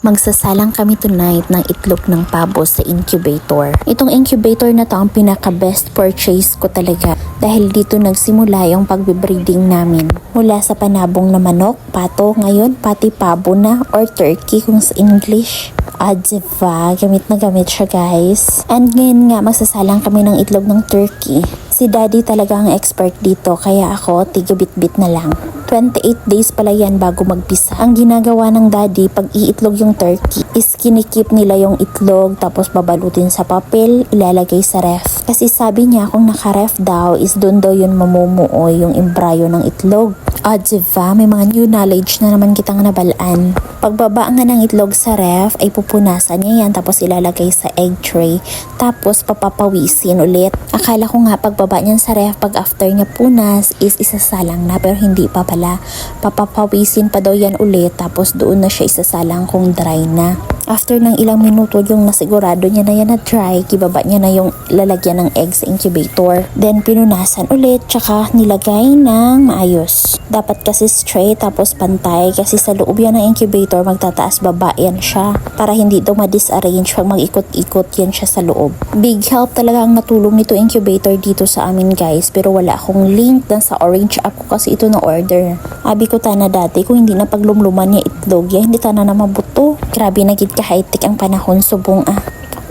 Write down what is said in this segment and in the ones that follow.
Magsasalang kami tonight ng itlog ng pabo sa incubator. Itong incubator na to ang pinaka-best purchase ko talaga dahil dito nagsimula yung pagbe-breeding namin. Mula sa panabong na manok, pato, ngayon pati pabo na or turkey kung sa English. Diba? Gamit na gamit siya guys. And ngayon nga magsasalang kami ng itlog ng turkey. Si daddy talaga ang expert dito kaya ako tigabit-bit na lang. 28 days pala yan bago magpisa. Ang ginagawa ng daddy pag iitlog yung turkey is kinikip nila yung itlog tapos babalutin sa papel, ilalagay sa ref. Kasi sabi niya kung naka-ref daw is doon daw yun mamumuo yung embryo ng itlog. Diba? May mga new knowledge na naman kitang nabalaan. Pagbaba nga ng itlog sa ref ay pupunasan niya yan tapos ilalagay sa egg tray tapos papapawisin ulit. Akala ko nga pagbaba niyan sa ref pag after niya punas is isasalang na pero hindi pa pala. Papapawisin pa daw yan ulit tapos doon na siya isasalang kung dry na. After ng ilang minuto yung nasigurado niya na yan na dry, kibaba niya na yung lalagyan ng egg sa incubator. Then pinunasan ulit tsaka nilagay ng maayos. Dapat kasi straight tapos pantay kasi sa loob yan ng incubator magtataas baba yan siya para hindi daw ma-disarrange pag mag-ikot-ikot yan siya sa loob. Big help talaga ang natulong nito incubator dito sa amin guys pero wala akong link dan sa orange app ko kasi ito na order. Abi ko tana dati kung hindi na paglumluman niya itlog yan hindi tana na mabuto. Grabe na gid ka high-tech ang panahon subong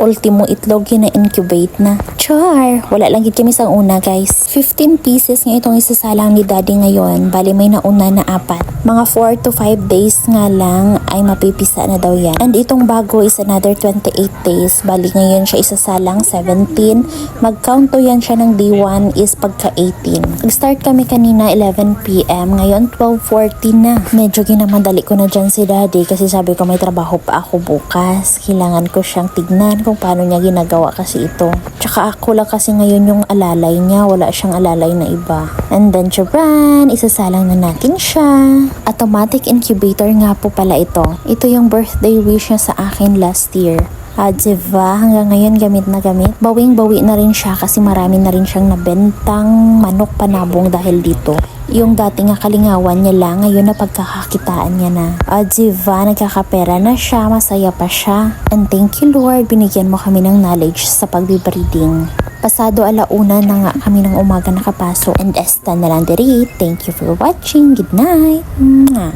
ultimo itlog yun na incubate na. Char! Wala lang gid kami sa una guys. 15 pieces nga itong isasalang ni daddy ngayon. Bali may nauna na 4. Mga 4 to 5 days nga lang ay mapipisa na daw yan. And itong bago is another 28 days. Bali ngayon siya isasalang 17. Mag-count to yan siya ng D1 is pagka 18. Nag-start kami kanina 11 PM. Ngayon 12:40 na. Medyo ginamadali ko na dyan si daddy kasi sabi ko may trabaho pa ako bukas. Kailangan ko siyang tignan kung paano niya ginagawa kasi ito. Tsaka ako lang kasi ngayon yung alalay niya. Wala siyang alalay na iba. And then charan, isasalang na natin siya. Automatic incubator nga po pala ito. Ito yung birthday wish niya sa akin last year. Diba? Hanggang ngayon gamit na gamit. Bawing-bawi na rin siya kasi marami na rin siyang nabentang manok panabong dahil dito. Yung dati nga kalingawan niya lang, ngayon na pagkakakitaan niya na. Diba? Nagkakapera na siya, masaya pa siya. And thank you Lord, binigyan mo kami ng knowledge sa pagbe-breeding. Pasado 1:00 na nga kami ng umaga nakapasok. And esta na lang diri. Thank you for watching. Good night. Mwah.